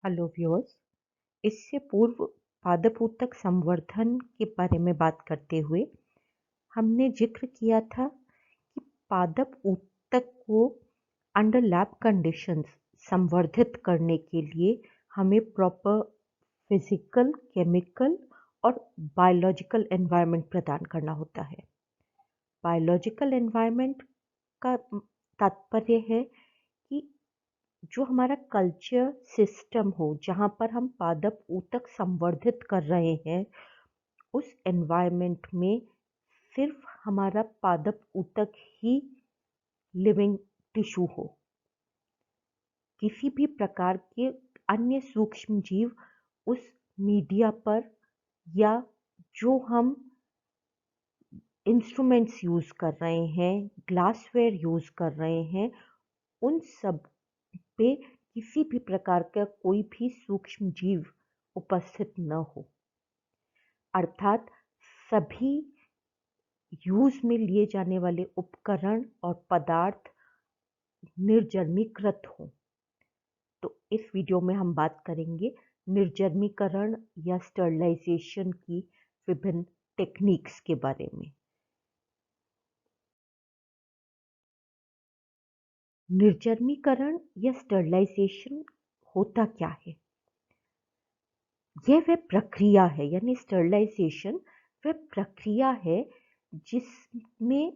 Hello viewers. इससे पूर्व पादप ऊतक संवर्धन के बारे में बात करते हुए हमने जिक्र किया था कि पादप ऊतक को अंडर लैब कंडीशंस संवर्धित करने के लिए हमें प्रॉपर फिजिकल, केमिकल और बायोलॉजिकल एनवायरनमेंट प्रदान करना होता है। बायोलॉजिकल एनवायरनमेंट का तात्पर्य है कि जो हमारा कल्चर सिस्टम हो, जहाँ पर हम पादप ऊतक संवर्धित कर रहे हैं, उस एनवायरनमेंट में सिर्फ हमारा पादप ऊतक ही लिविंग टिश्यू हो। किसी भी प्रकार के अन्य सूक्ष्म जीव उस मीडिया पर या जो हम इंस्ट्रूमेंट्स यूज़ कर रहे हैं, ग्लासवेयर यूज़ कर रहे हैं, उन सब पे किसी भी प्रकार का कोई भी सूक्ष्म जीव उपस्थित न हो। अर्थात सभी यूज में लिए जाने वाले उपकरण और पदार्थ निर्जर्मीकृत हों। तो इस वीडियो में हम बात करेंगे निर्जर्मीकरण या स्टरलाइजेशन की विभिन्न टेक्निक्स के बारे में। निर्जर्मीकरण या स्टरलाइजेशन होता क्या है? यह वह प्रक्रिया है, यानी स्टरलाइजेशन वह प्रक्रिया है जिसमें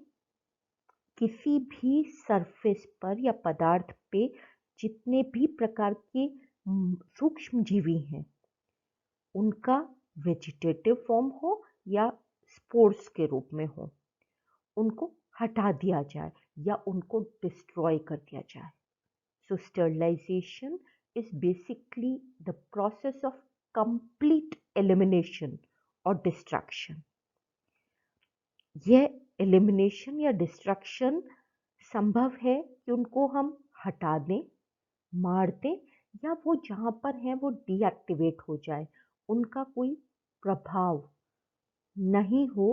किसी भी सरफेस पर या पदार्थ पे जितने भी प्रकार के सूक्ष्म जीवी हैं, उनका वेजिटेटिव फॉर्म हो या स्पोर्स के रूप में हो, उनको हटा दिया जाए या उनको डिस्ट्रॉय कर दिया जाए। So sterilization is basically the process of complete elimination or destruction. यह एलिमिनेशन या डिस्ट्रक्शन संभव है कि उनको हम हटा दें, मार दें, या वो जहाँ पर हैं वो डीएक्टिवेट हो जाए, उनका कोई प्रभाव नहीं हो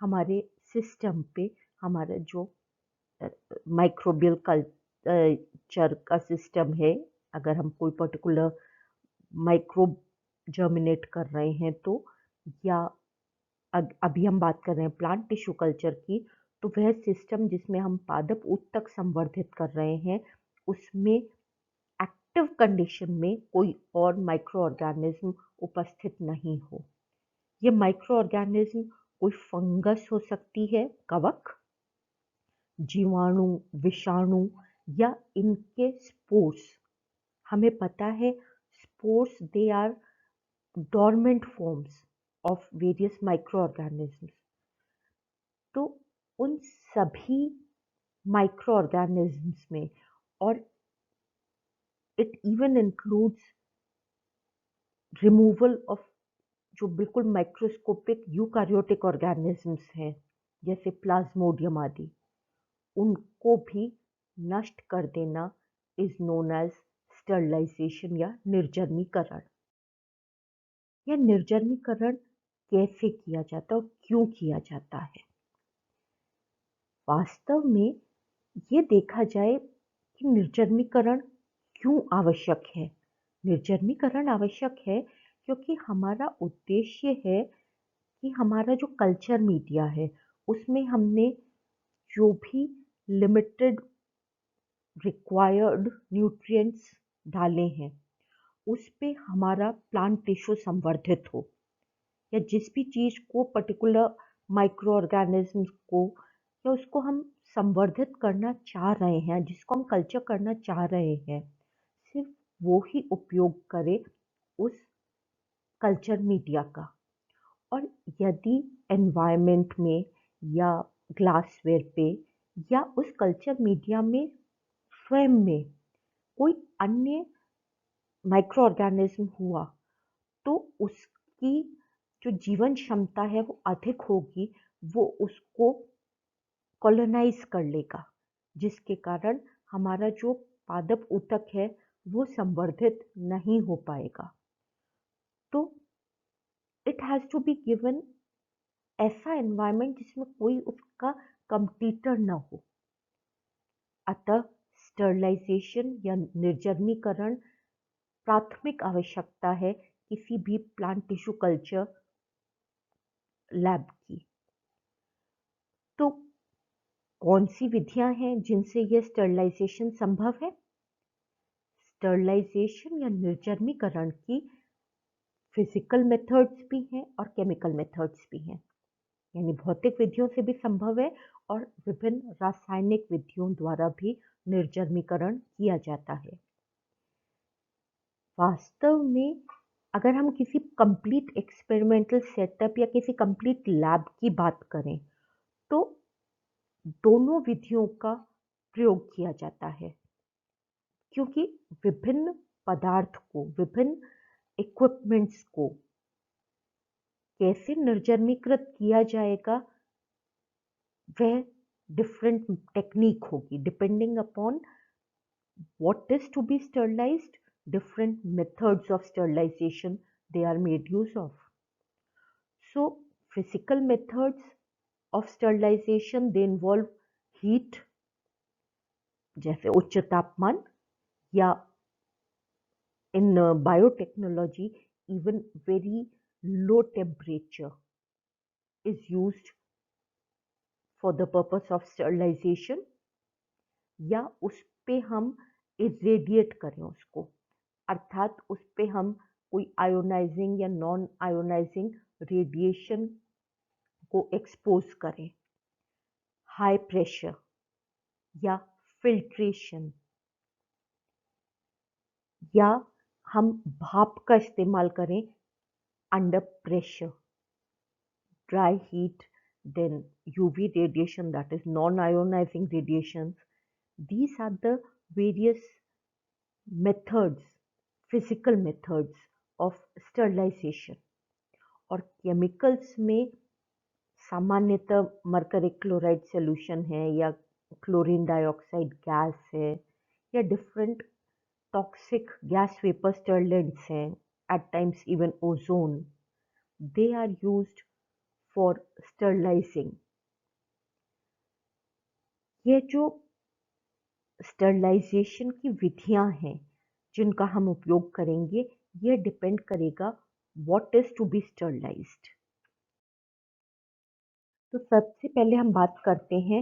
हमारे सिस्टम पे। हमारा जो माइक्रोबियल कल्चर का सिस्टम है, अगर हम कोई पर्टिकुलर माइक्रोब जर्मिनेट कर रहे हैं तो, या अभी हम बात कर रहे हैं प्लांट टिश्यू कल्चर की, तो वह सिस्टम जिसमें हम पादप ऊतक संवर्धित कर रहे हैं, उसमें एक्टिव कंडीशन में कोई और माइक्रो ऑर्गेनिज्म उपस्थित नहीं हो। ये माइक्रो ऑर्गेनिज्म कोई फंगस हो सकती है, कवक, जीवाणु, विषाणु, या इनके स्पोर्स। हमें पता है spores they are dormant forms of various micro organisms. तो उन सभी माइक्रो ऑर्गेनिज्म्स में, और it even includes removal of जो बिल्कुल माइक्रोस्कोपिक यूकारियोटिक ऑर्गेनिज्म्स हैं, जैसे प्लाज्मोडियम आदि, उनको भी नष्ट कर देना इज नोन एज स्टरलाइजेशन या निर्जर्मीकरण। यह निर्जर्मीकरण कैसे किया जाता है और क्यों किया जाता है? वास्तव में ये देखा जाए कि निर्जर्मीकरण क्यों आवश्यक है। निर्जर्मीकरण आवश्यक है क्योंकि हमारा उद्देश्य है कि हमारा जो कल्चर मीडिया है, उसमें हमने जो भी लिमिटेड रिक्वायर्ड न्यूट्रिएंट्स डाले हैं, उस पे हमारा प्लांट टिश्यू संवर्धित हो, या जिस भी चीज़ को पर्टिकुलर माइक्रो ऑर्गेनिज्म को या उसको हम संवर्धित करना चाह रहे हैं, जिसको हम कल्चर करना चाह रहे हैं, सिर्फ वो ही उपयोग करे उस कल्चर मीडिया का। और यदि एनवायरनमेंट में या ग्लासवेयर पे या उस कल्चर मीडिया में स्वयं में कोई अन्य माइक्रो ऑर्गेनिज्म हुआ, तो उसकी जो जीवन क्षमता है वो अधिक होगी, वो उसको कॉलोनाइज कर लेगा, जिसके कारण हमारा जो पादप ऊतक है वो संवर्धित नहीं हो पाएगा। तो it has to be given ऐसा एनवायरनमेंट जिसमें कोई उसका कंपटीटर ना हो। अतः स्टरलाइजेशन या निर्जर्मीकरण प्राथमिक आवश्यकता है किसी भी प्लांट टिश्यू कल्चर लैब की। तो कौन सी विधियां हैं जिनसे यह स्टरलाइजेशन संभव है? स्टरलाइजेशन या निर्जमीकरण की फिजिकल मेथड्स भी हैं और केमिकल मेथड्स भी हैं, यानी भौतिक विधियों से भी संभव है और विभिन्न रासायनिक विधियों द्वारा भी निर्जमीकरण किया जाता है। वास्तव में अगर हम किसी कंप्लीट एक्सपेरिमेंटल सेटअप या किसी कंप्लीट लैब की बात करें तो दोनों विधियों का प्रयोग किया जाता है, क्योंकि विभिन्न पदार्थ को, विभिन्न इक्विपमेंट्स को कैसे निर्जमीकृत किया जाएगा वह डिफरेंट टेक्निक होगी। Depending upon what is to be sterilized, different methods of sterilization they are made use of. So physical methods of sterilization they involve heat जैसे उच्च तापमान, या in biotechnology even very low temperature is used for the purpose of sterilization, या उस पे हम irradiate करें उसको, अर्थात उस पे हम कोई आयोनाइजिंग या नॉन आयोनाइजिंग रेडिएशन को एक्सपोज करें, हाई प्रेशर या फिल्ट्रेशन, या हम भाप का इस्तेमाल करें under pressure, dry heat, then UV radiation that is non ionising radiations. These are the various methods, physical methods of sterilization. और केमिकल्स में सामान्यतः मरकरी क्लोराइड सोल्यूशन है, या क्लोरीन डाइऑक्साइड गैस है, या different toxic gas vapour sterilants हैं, at times even ozone, they are used for sterilising. ये जो स्टरलाइजेशन की विधियां हैं जिनका हम उपयोग करेंगे, ये डिपेंड करेगा what is to be sterilised. तो सबसे पहले हम बात करते हैं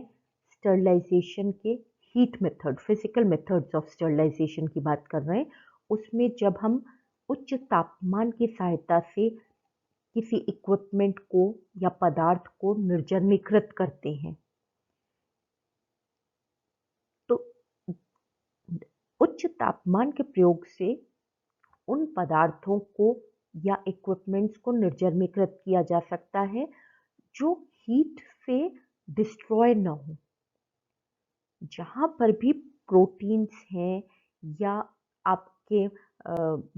स्टरलाइजेशन के heat method, physical methods of sterilisation की बात कर रहे हैं. उसमें जब हम उच्च तापमान की सहायता से किसी इक्विपमेंट को या पदार्थ को निर्जमीकृत करते हैं, तो उच्च तापमान के प्रयोग से उन पदार्थों को या इक्विपमेंट्स को निर्जमीकृत किया जा सकता है जो हीट से डिस्ट्रॉय न हो. जहाँ पर भी प्रोटीन्स हैं या आपके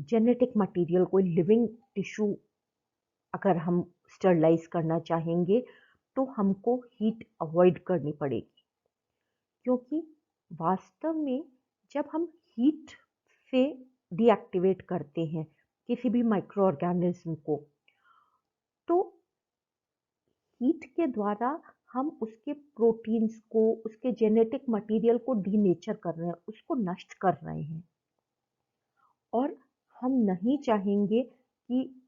जेनेटिक मटेरियल, कोई लिविंग टिश्यू अगर हम स्टरलाइज करना चाहेंगे तो हमको हीट अवॉइड करनी पड़ेगी, क्योंकि वास्तव में जब हम हीट से डीएक्टिवेट करते हैं किसी भी माइक्रो ऑर्गेनिज्म को, तो हीट के द्वारा हम उसके प्रोटीन्स को, उसके जेनेटिक मटेरियल को डीनेचर कर रहे हैं, उसको नष्ट कर रहे हैं. और हम नहीं चाहेंगे कि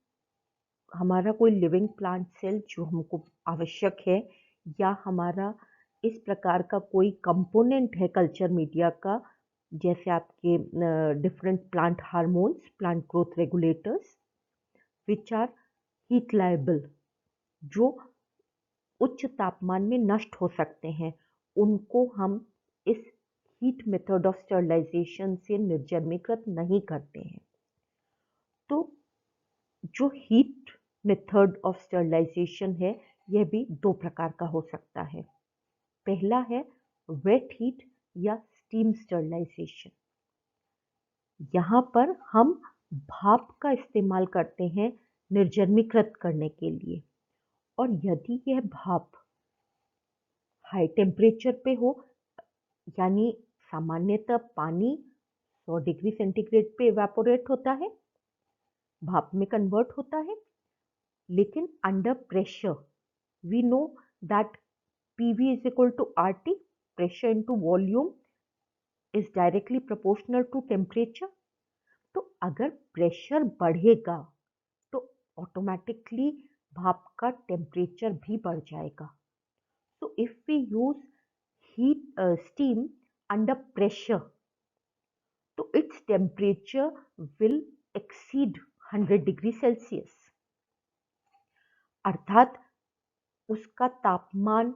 हमारा कोई लिविंग प्लांट सेल जो हमको आवश्यक है, या हमारा इस प्रकार का कोई कंपोनेंट है कल्चर मीडिया का, जैसे आपके different plant hormones, plant growth regulators which are heat labile, जो उच्च तापमान में नष्ट हो सकते हैं, उनको हम इस हीट मेथड ऑफ स्टरलाइजेशन से निर्जमीकृत नहीं करते हैं. तो जो हीट मेथड ऑफ स्टरलाइजेशन है यह भी दो प्रकार का हो सकता है. पहला है वेट हीट या स्टीम स्टरलाइजेशन. यहाँ पर हम भाप का इस्तेमाल करते हैं निर्जमीकृत करने के लिए, और यदि यह भाप हाई टेम्परेचर पे हो, यानी सामान्यतः पानी 100 डिग्री सेंटीग्रेड पे इवेपोरेट होता है, भाप में कन्वर्ट होता है, लेकिन under pressure we know that PV is equal to RT, pressure into volume is directly proportional to temperature. तो अगर प्रेशर बढ़ेगा तो ऑटोमेटिकली भाप का टेम्परेचर भी बढ़ जाएगा। So if we use steam under pressure, तो its temperature will exceed 100 degree Celsius, अर्थात उसका तापमान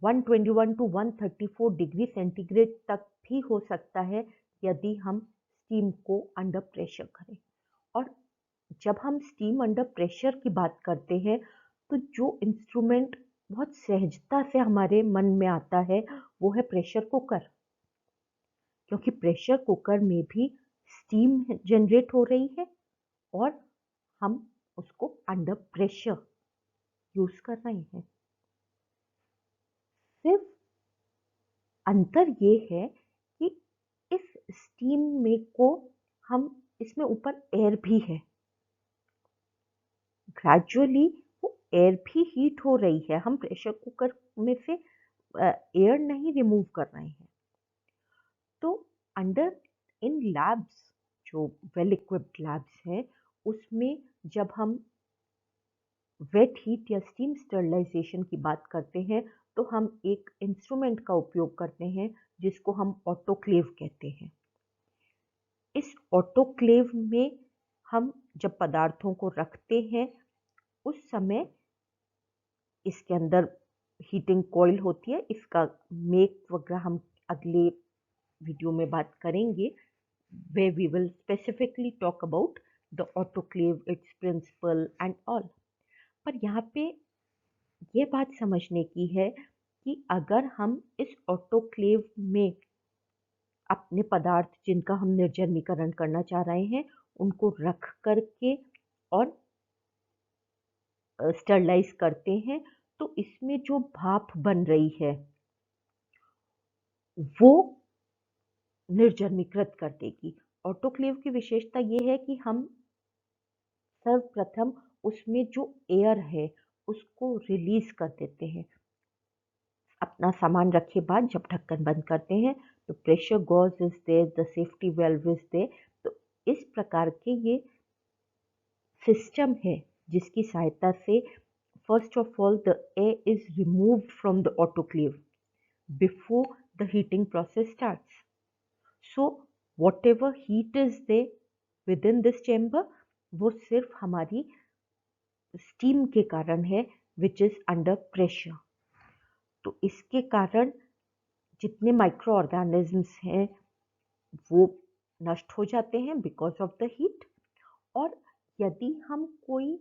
121 टू 134 डिग्री सेंटीग्रेड तक भी हो सकता है यदि हम स्टीम को अंडर प्रेशर करें। और जब हम स्टीम अंडर प्रेशर की बात करते हैं तो जो इंस्ट्रूमेंट बहुत सहजता से हमारे मन में आता है वो है प्रेशर कुकर, क्योंकि प्रेशर कुकर में भी स्टीम जनरेट हो रही है और हम उसको अंडर प्रेशर यूज कर रहे हैं। सिर्फ अंतर ये है कि इस स्टीम में को हम इसमें ऊपर एयर भी है, ग्रेजुअली वो एयर भी हीट हो रही है, हम प्रेशर कुकर में से एयर नहीं रिमूव कर रहे हैं। तो अंडर इन लैब्स, जो वेल इक्विप्ड लैब्स हैं, उसमें जब हम वेट हीट या स्टीम स्टरलाइजेशन की बात करते हैं तो हम एक इंस्ट्रूमेंट का उपयोग करते हैं जिसको हम ऑटोक्लेव कहते हैं। इस ऑटोक्लेव में हम जब पदार्थों को रखते हैं उस समय इसके अंदर हीटिंग कॉइल होती है, इसका मेक वगैरह हम अगले वीडियो में बात करेंगे, where we will specifically talk about the autoclave, its principle and all। पर यहाँ पे ये बात समझने की है कि अगर हम इस ऑटोक्लेव में अपने पदार्थ जिनका हम निर्जमीकरण करना चाह रहे हैं उनको रख करके और स्टरलाइज करते हैं तो इसमें जो भाप बन रही है वो निर्जमीकृत कर देगी। ऑटोक्लेव की विशेषता ये है कि हम सर्वप्रथम उसमें जो एयर है उसको रिलीज कर देते हैं। अपना सामान रखे बाद जब ढक्कन बंद करते हैं तो pressure gauge is there, the safety valve is there. तो इस प्रकार के ये सिस्टम है जिसकी सहायता से first of all the air is removed from the autoclave before the heating process starts. So whatever heat is there within this chamber वो सिर्फ हमारी स्टीम के कारण है विच इज अंडर प्रेशर। तो इसके कारण जितने माइक्रो ऑर्गेनिजम्स हैं वो नष्ट हो जाते हैं बिकॉज ऑफ द हीट। और यदि हम कोई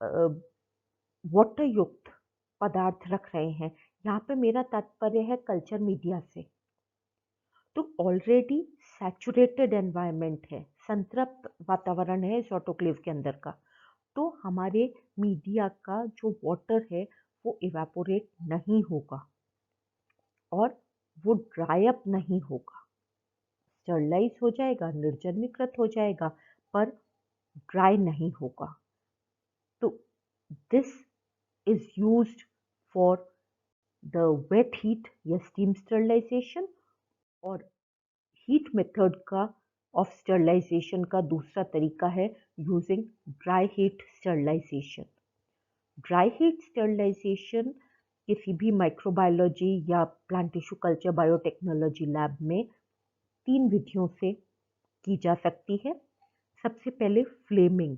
वाटर युक्त पदार्थ रख रहे हैं, यहाँ पे मेरा तात्पर्य है कल्चर मीडिया से, तो ऑलरेडी सैचुरेटेड एनवायरनमेंट है, संतृप्त वातावरण है इस ऑटोक्लेव के अंदर का, तो हमारे मीडिया का जो वाटर है वो इवेपोरेट नहीं होगा और वो ड्राई अप नहीं होगा, स्टरलाइज हो जाएगा, निर्जमीकृत हो जाएगा पर ड्राई नहीं होगा। तो this is used for the wet heat या स्टीम स्टरलाइजेशन। और हीट मेथड का ऑफ स्टरलाइजेशन का दूसरा तरीका है using dry heat sterilisation. Dry heat sterilisation किसी भी माइक्रोबायोलॉजी या plant tissue culture biotechnology lab में 3 विधियों से की जा सकती है। सबसे पहले फ्लेमिंग,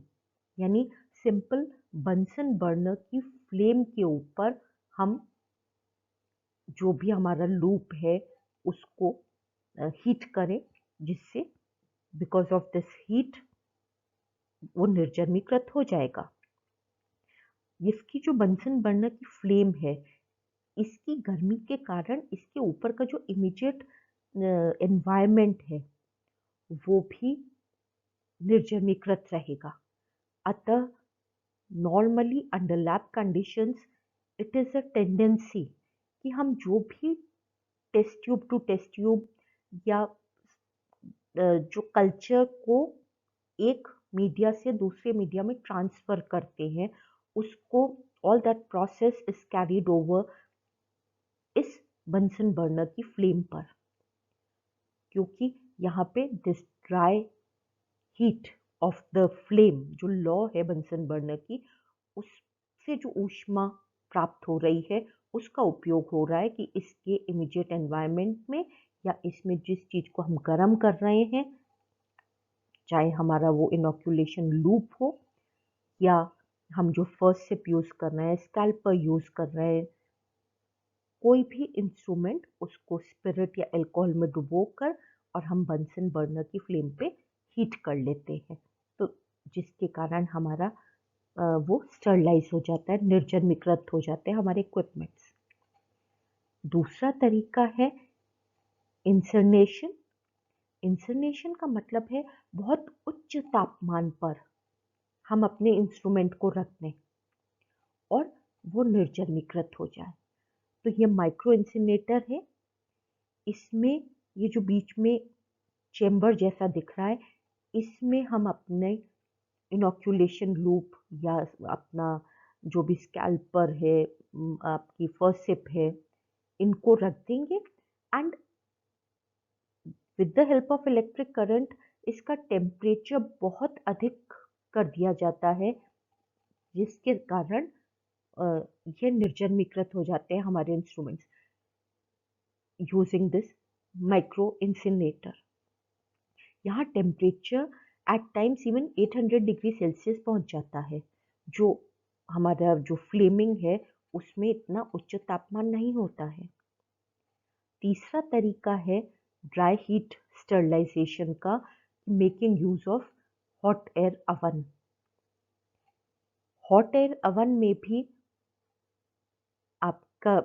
यानी सिंपल बंसन बर्नर की फ्लेम के ऊपर हम जो भी हमारा लूप है उसको हीट करें, जिससे बिकॉज ऑफ दिस हीट वो निर्जमीकृत हो जाएगा। इसकी जो बंसन बर्नर की फ्लेम है इसकी गर्मी के कारण इसके ऊपर का जो इमीडिएट एनवायरनमेंट है वो भी निर्जमीकृत रहेगा। अतः normally under lab conditions it is a tendency कि हम जो भी test tube to test tube या जो कल्चर को एक मीडिया से दूसरे मीडिया में ट्रांसफ़र करते हैं उसको all that process is carried over इस बंसन बर्नर की फ्लेम पर, क्योंकि यहाँ पे dry heat of the flame, जो लॉ है बंसन बर्नर की, उससे जो ऊष्मा प्राप्त हो रही है उसका उपयोग हो रहा है कि इसके इमीडिएट एनवायरनमेंट में या इसमें जिस चीज़ को हम गर्म कर रहे हैं, चाहे हमारा वो इनोक्यूलेशन लूप हो या हम जो फर्स्ट सिप यूज़ कर रहे हैं, स्कैल्पर यूज़ कर रहे हैं, कोई भी इंस्ट्रूमेंट उसको स्पिरिट या अल्कोहल में डुबोकर और हम बंसन बर्नर की फ्लेम पे हीट कर लेते हैं, तो जिसके कारण हमारा वो स्टरलाइज हो जाता है, निर्जन्मीकृत हो जाते हैं हमारे इक्विपमेंट्स। दूसरा तरीका है इंसर्नेशन। इंसर्नेशन का मतलब है बहुत उच्च तापमान पर हम अपने इंस्ट्रूमेंट को रख दें और वो निर्जन्मीकृत हो जाए। तो ये माइक्रो इंसिनेटर है। इसमें ये जो बीच में चेम्बर जैसा दिख रहा है, इसमें हम अपने इनोक्यूलेशन लूप या अपना जो भी स्कैल्पर है, आपकी फर्स्ट सिप है, इनको रख देंगे and with the help of electric current इसका टेम्परेचर बहुत अधिक कर दिया जाता है, जिसके कारण ये निर्जन्मीकृत हो जाते हैं हमारे instruments using this micro incinerator. यहाँ temperature at times even 800 degree Celsius पहुँच जाता है, जो हमारा जो फ्लेमिंग है उसमें इतना उच्च तापमान नहीं होता है। तीसरा तरीका है ड्राई हीट स्टरलाइजेशन का, making use of hot air oven. Hot air oven में भी आपका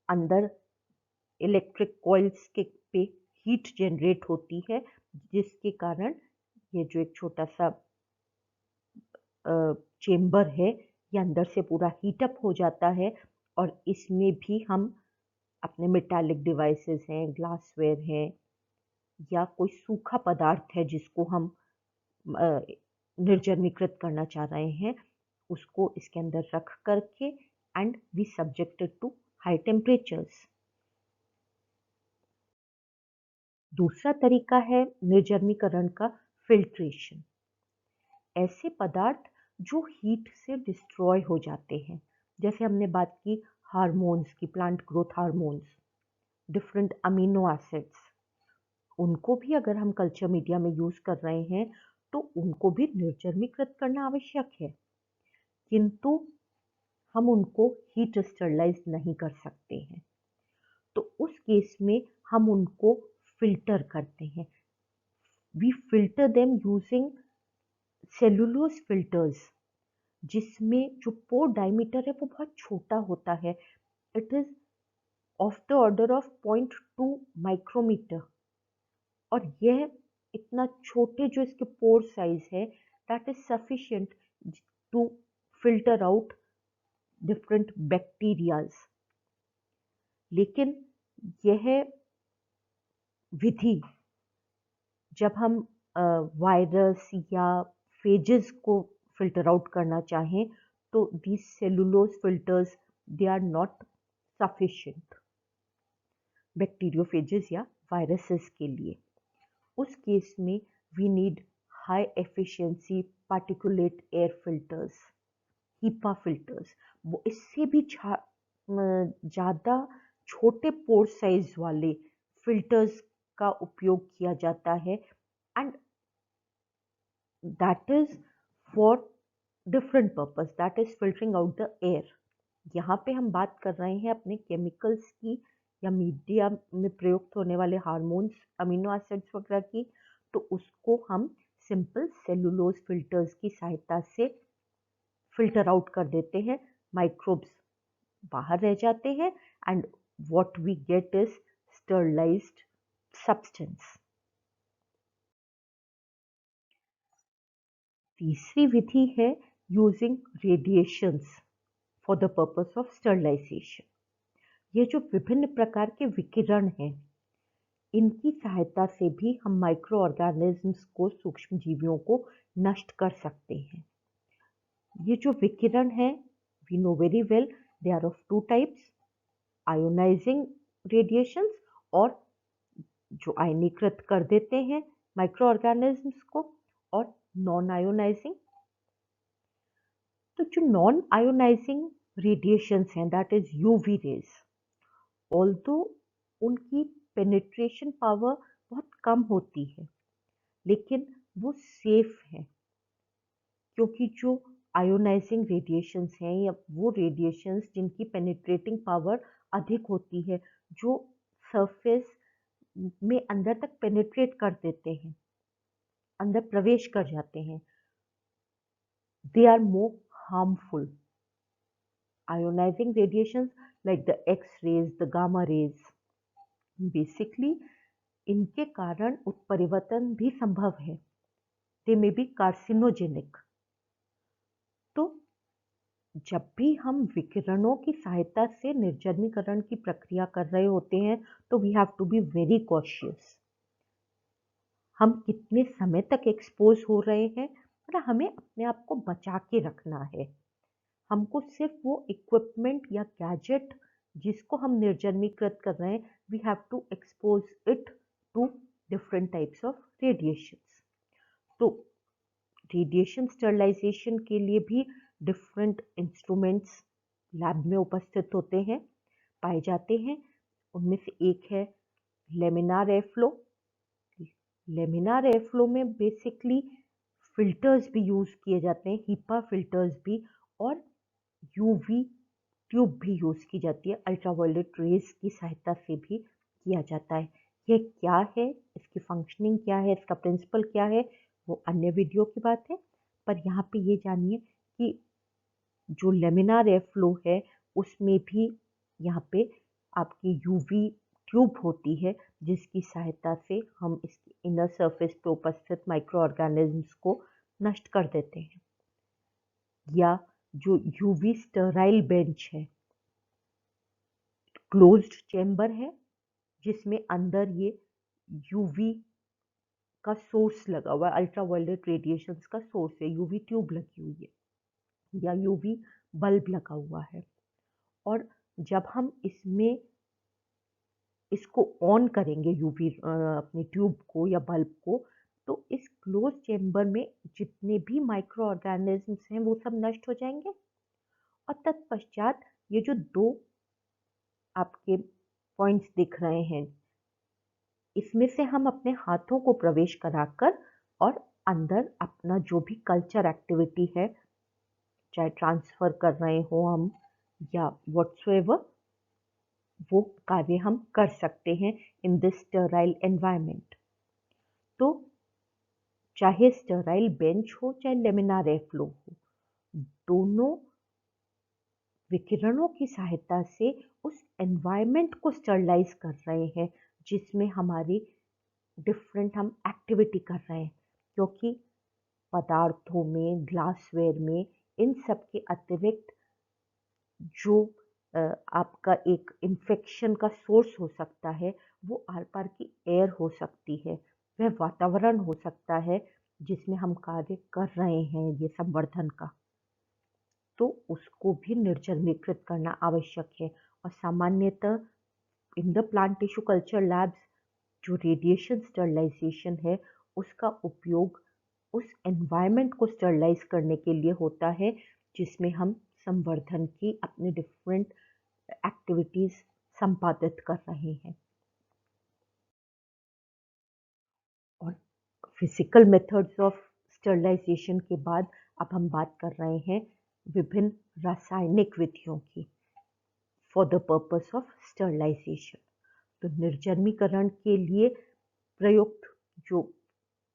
अंदर इलेक्ट्रिक कॉइल्स के पे हीट जनरेट होती है, जिसके कारण ये जो एक छोटा सा चेम्बर है ये अंदर से पूरा हीटअप हो जाता है और इसमें भी हम अपने मेटालिक डिवाइसेस हैं, ग्लासवेयर हैं या कोई सूखा पदार्थ है जिसको हम निर्जन्मीकृत करना चाह रहे हैं, उसको इसके अंदर रख करके and we subjected to high temperatures. दूसरा तरीका है निर्जन्मीकरण का फिल्ट्रेशन। ऐसे पदार्थ जो हीट से डिस्ट्रॉय हो जाते हैं, जैसे हमने बात की हार्मोन्स की, plant growth hormones, different amino acids, उनको भी अगर हम कल्चर मीडिया में यूज़ कर रहे हैं तो उनको भी निर्जन्मीकृत करना आवश्यक है, किंतु हम उनको हीट स्टरलाइज नहीं कर सकते हैं। तो उस केस में हम उनको फिल्टर करते हैं। We filter them using cellulose filters, जिसमें जो पोर डायमीटर है वो बहुत छोटा होता है। It is of the order of 0.2 micrometre, और यह इतना छोटे जो इसके पोर साइज है that is sufficient to filter out different bacterias. लेकिन यह विधि जब हम वायरस या फेजेस को फिल्टर आउट करना चाहें तो these cellulose filters they are not sufficient bacteriophages या वायरसेस के लिए। उस केस में we need high efficiency particulate air filters, HEPA filters. वो इससे भी ज़्यादा छोटे पोर साइज वाले फिल्टर्स का उपयोग किया जाता है and that is for different purpose, that is filtering out the air. यहाँ पे हम बात कर रहे हैं अपने केमिकल्स की या मीडिया में प्रयुक्त होने वाले हार्मोन्स, अमीनो एसिड्स वगैरह की, तो उसको हम सिंपल सेलुलोज फिल्टर्स की सहायता से फिल्टर आउट कर देते हैं, माइक्रोब्स बाहर रह जाते हैं and what we get is sterilised substance. तीसरी विधि है using radiations for the purpose of sterilisation. ये जो विभिन्न प्रकार के विकिरण हैं, इनकी सहायता से भी हम माइक्रो ऑर्गेनिजम्स को, सूक्ष्म जीवियों को नष्ट कर सकते हैं। ये जो विकिरण हैं, we know very well they are of two types, ionising radiations और जो आयनीकृत कर देते हैं माइक्रो ऑर्गेनिजम्स को, और नॉन आयोनाइजिंग। तो जो नॉन आयोनाइजिंग रेडिएशंस हैं, that is UV rays, although उनकी पेनिट्रेशन पावर बहुत कम होती है, लेकिन वो सेफ है, क्योंकि जो आयोनाइजिंग रेडिएशंस हैं या वो रेडिएशंस जिनकी पेनिट्रेटिंग पावर अधिक होती है, जो सरफेस में अंदर तक पेनिट्रेट कर देते हैं, अंदर प्रवेश कर जाते हैं, they are more harmful. Ionizing radiations like the X rays, the gamma rays, basically इनके कारण उत्परिवर्तन भी संभव है, दे मे बी कार्सिनोजेनिक। तो जब भी हम विकिरणों की सहायता से निर्जलीकरण की प्रक्रिया कर रहे होते हैं, तो we have to be very cautious. हम कितने समय तक एक्सपोज हो रहे हैं, और हमें अपने आप को बचा के रखना है। हमको सिर्फ वो इक्विपमेंट या गैजेट जिसको हम निर्जलीकृत कर रहे हैं, we have to expose it to different types of radiations. तो रेडिएशन स्टरलाइजेशन के लिए भी डिफरेंट इंस्ट्रूमेंट्स लैब में उपस्थित होते हैं, पाए जाते हैं। उनमें से एक है laminar air flow. Laminar air flow में बेसिकली फिल्टर्स भी यूज़ किए जाते हैं, हीपा फिल्टर्स भी, और यूवी ट्यूब भी यूज़ की जाती है, अल्ट्रावायलेट रेज की सहायता से भी किया जाता है। यह क्या है, इसकी फंक्शनिंग क्या है, इसका प्रिंसिपल क्या है, वो अन्य वीडियो की बात है। पर यहाँ पे ये जानिए कि जो लेमिनार एयर फ्लो है उसमें भी यहाँ पे आपकी यूवी ट्यूब होती है, जिसकी सहायता से हम इसकी इनर सरफेस पे उपस्थित माइक्रो ऑर्गेनिजम्स को नष्ट कर देते हैं। या जो यूवी स्टराइल बेंच है, क्लोज्ड चेम्बर है, जिसमें अंदर ये यूवी का सोर्स लगा हुआ है, अल्ट्रावायलेट रेडिएशंस का सोर्स है, यूवी ट्यूब लगी हुई है या यूवी बल्ब लगा हुआ है। और जब हम इसको ऑन करेंगे यूवी अपनी ट्यूब को या बल्ब को, तो इस क्लोज चेम्बर में जितने भी माइक्रो ऑर्गेनिजम्स हैं वो सब नष्ट हो जाएंगे। और तत्पश्चात ये जो दो आपके पॉइंट्स दिख रहे हैं, इसमें से हम अपने हाथों को प्रवेश कराकर और अंदर अपना जो भी कल्चर एक्टिविटी है, चाहे ट्रांसफ़र कर रहे हो हम या व्हाट्सएवर, वो कार्य हम कर सकते हैं इन दिस स्टराइल एनवायरनमेंट। तो चाहे स्टराइल बेंच हो चाहे लेमिनार एयर फ्लो हो, दोनों विकिरणों की सहायता से उस एनवायरनमेंट को स्टरलाइज कर रहे हैं जिसमें हमारी डिफरेंट हम एक्टिविटी कर रहे हैं। क्योंकि पदार्थों में, ग्लासवेयर में, इन सब के अतिरिक्त जो आपका एक इन्फेक्शन का सोर्स हो सकता है, वो आर पार की एयर हो सकती है, वह वातावरण हो सकता है जिसमें हम कार्य कर रहे हैं ये संवर्धन का, तो उसको भी निर्जलीकृत करना आवश्यक है। और सामान्यतः in the plant tissue culture labs जो रेडिएशन स्टरलाइजेशन है, उसका उपयोग उस एनवायरनमेंट को स्टरलाइज करने के लिए होता है जिसमें हम संवर्धन की अपने डिफरेंट एक्टिविटीज़ संपादित कर रहे हैं। और फिजिकल मेथड्स ऑफ स्टरलाइजेशन के बाद अब हम बात कर रहे हैं विभिन्न रासायनिक विधियों की for the purpose of sterilization. तो निर्जलीकरण के लिए प्रयुक्त जो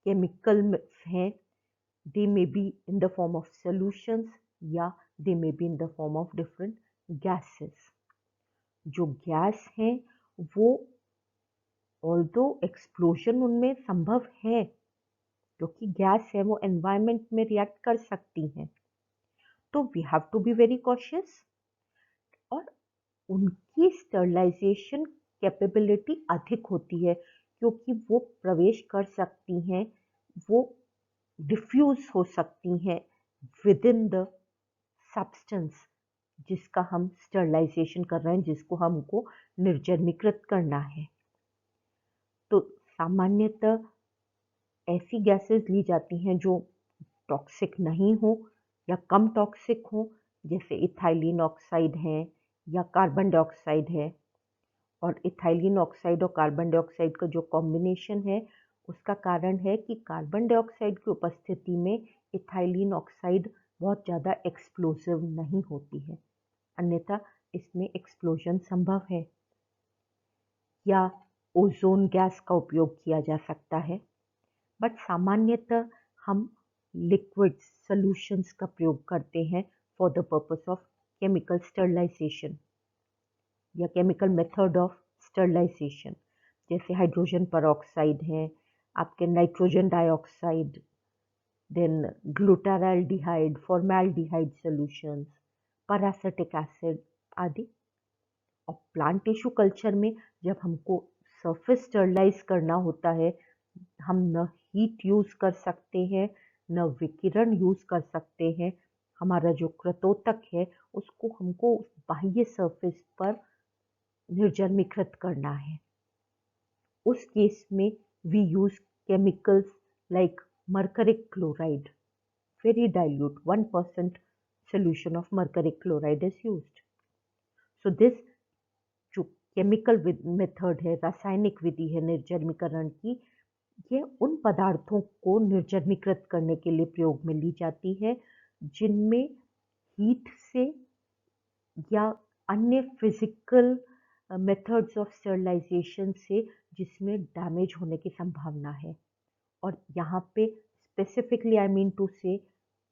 केमिकल हैं, they may be in the form of solutions या they may be in the form of different gases। जो गैस हैं वो ऑल्दो एक्सप्लोजन उनमें संभव है, क्योंकि गैस है वो एनवायरनमेंट में रिएक्ट कर सकती हैं, तो we have to be very cautious. और उनकी स्टरलाइजेशन कैपेबिलिटी अधिक होती है, क्योंकि वो प्रवेश कर सकती हैं, वो डिफ्यूज हो सकती हैं विद इन द सब्सटेंस जिसका हम स्टरलाइजेशन कर रहे हैं, जिसको हमको निर्जलीकृत करना है। तो सामान्यतः ऐसी गैसेस ली जाती हैं जो टॉक्सिक नहीं हो या कम टॉक्सिक हो, जैसे इथाइलिन ऑक्साइड है या कार्बन डाइऑक्साइड है। और इथाइलिन ऑक्साइड और कार्बन डाइऑक्साइड का जो कॉम्बिनेशन है, उसका कारण है कि कार्बन डाइऑक्साइड की उपस्थिति में इथाइलिन ऑक्साइड बहुत ज़्यादा एक्सप्लोसिव नहीं होती है, अन्यथा इसमें एक्सप्लोजन संभव है। या ओजोन गैस का उपयोग किया जा सकता है, बट सामान्यतः हम लिक्विड सॉल्यूशंस का प्रयोग करते हैं for the purpose of chemical sterilization या केमिकल मेथड ऑफ स्टरलाइजेशन, जैसे हाइड्रोजन परऑक्साइड है, आपके nitrogen dioxide, then glutaraldehyde, formaldehyde solutions, peracetic acid आदि। और प्लांट टिश्यू कल्चर में जब हमको सरफेस स्टरलाइज करना होता है, हम न हीट यूज़ कर सकते हैं, न विकिरण यूज़ कर सकते हैं। हमारा जो क्रतोतक है उसको हमको बाह्य सरफेस पर निर्जमीकृत करना है। उस केस में we use chemicals like mercuric chloride, very dilute 1% solution of mercuric chloride is used. So this जो केमिकल मेथड है, रासायनिक विधि है निर्जमीकरण की, ये उन पदार्थों को निर्जमीकृत करने के लिए प्रयोग में ली जाती है जिनमें हीट से या अन्य फिजिकल मेथड्स ऑफ स्टरलाइजेशन से जिसमें डैमेज होने की संभावना है। और यहाँ पे स्पेसिफिकली आई मीन टू से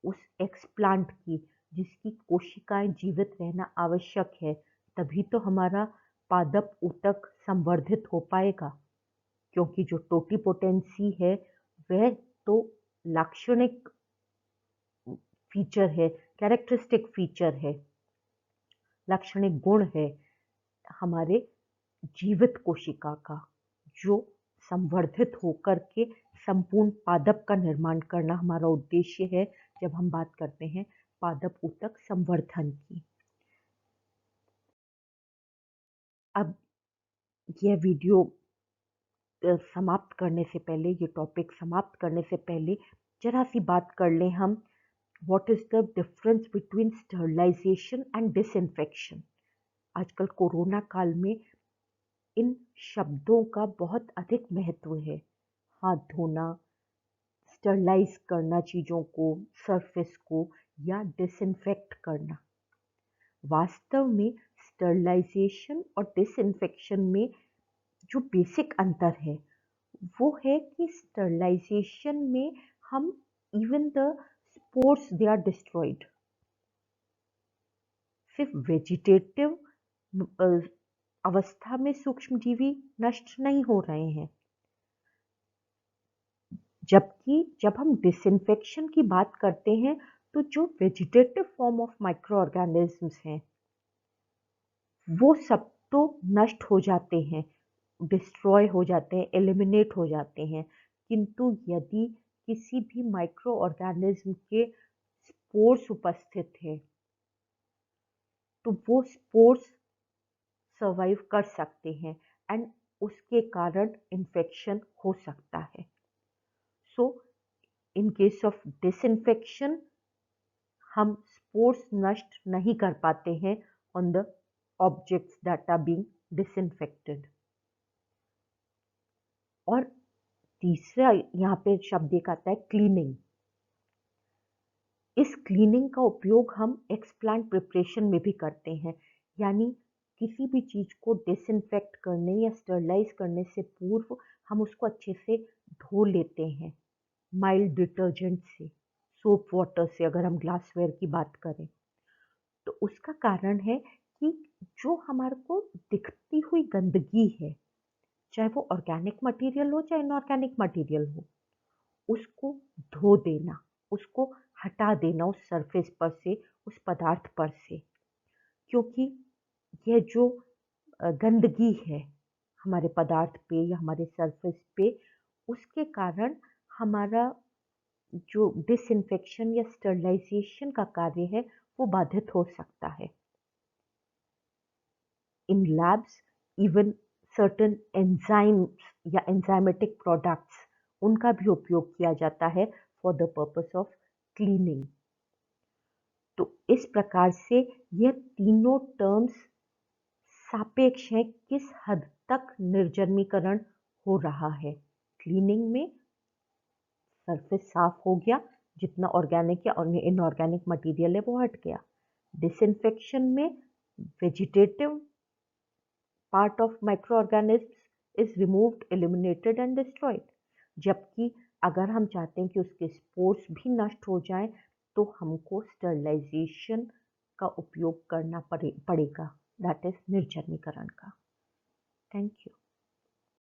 उस एक्सप्लांट की जिसकी कोशिकाएं जीवित रहना आवश्यक है, तभी तो हमारा पादप ऊतक संवर्धित हो पाएगा। क्योंकि जो टोटिपोटेंसी है वह तो लाक्षणिक फीचर है, कैरेक्टरिस्टिक फीचर है, लाक्षणिक गुण है हमारे जीवित कोशिका का, जो संवर्धित होकर के संपूर्ण पादप का निर्माण करना हमारा उद्देश्य है जब हम बात करते हैं पादप ऊतक संवर्धन की। अब यह वीडियो समाप्त करने से पहले, ये टॉपिक समाप्त करने से पहले जरा सी बात कर लें हम, what is the difference between sterilization and disinfection. आजकल कोरोना काल में इन शब्दों का बहुत अधिक महत्व है। हाथ धोना, स्टरलाइज करना चीज़ों को, सरफेस को, या डिसइंफेक्ट करना। वास्तव में स्टरलाइजेशन और डिसइंफेक्शन में जो बेसिक अंतर है वो है कि स्टरलाइजेशन में हम even the spores they are destroyed. सिर्फ वेजिटेटिव अवस्था में सूक्ष्मजीवी नष्ट नहीं हो रहे हैं, जबकि जब हम डिसइंफेक्शन की बात करते हैं तो जो vegetative form of micro organisms हैं वो सब तो नष्ट हो जाते हैं, डिस्ट्रॉय हो जाते हैं, एलिमिनेट हो जाते हैं। किंतु यदि किसी भी माइक्रो ऑर्गेनिज्म के स्पोर्स उपस्थित है तो वो स्पोर्स सर्वाइव कर सकते हैं एंड उसके कारण इन्फेक्शन हो सकता है। So in case of disinfection हम स्पोर्स नष्ट नहीं कर पाते हैं on the objects that are being disinfected. और तीसरा यहाँ पे शब्द एक आता है क्लीनिंग। इस क्लीनिंग का उपयोग हम एक्सप्लांट प्रिपरेशन में भी करते हैं, यानी किसी भी चीज़ को डिसइंफेक्ट करने या स्टरलाइज करने से पूर्व हम उसको अच्छे से धो लेते हैं माइल्ड डिटर्जेंट से, सोप वाटर से, अगर हम ग्लासवेयर की बात करें तो। उसका कारण है कि जो हमारे को दिखती हुई गंदगी है, चाहे वो ऑर्गेनिक मटेरियल हो चाहे इनऑर्गेनिक मटेरियल हो, उसको धो देना, उसको हटा देना उस सरफेस पर से, उस पदार्थ पर से। क्योंकि यह जो गंदगी है हमारे पदार्थ पे या हमारे सरफेस पे, उसके कारण हमारा जो डिसइंफेक्शन या स्टरलाइजेशन का कार्य है वो बाधित हो सकता है। इन लैब्स इवन certain enzymes या enzymatic products उनका भी उपयोग किया जाता है for the purpose of cleaning. तो इस प्रकार से यह तीनों टर्म्स सापेक्ष हैं किस हद तक निर्जमीकरण हो रहा है। क्लीनिंग में सरफेस साफ हो गया, जितना ऑर्गेनिक या इनऑर्गेनिक मटेरियल है वो हट गया। डिसइंफेक्शन में vegetative part of micro organism is removed, eliminated and destroyed. जबकि अगर हम चाहते हैं कि उसके स्पोर्स भी नष्ट हो जाएं तो हमको स्टरलाइजेशन का उपयोग करना पड़ेगा, दैट इज निर्जमीकरण का। Thank you.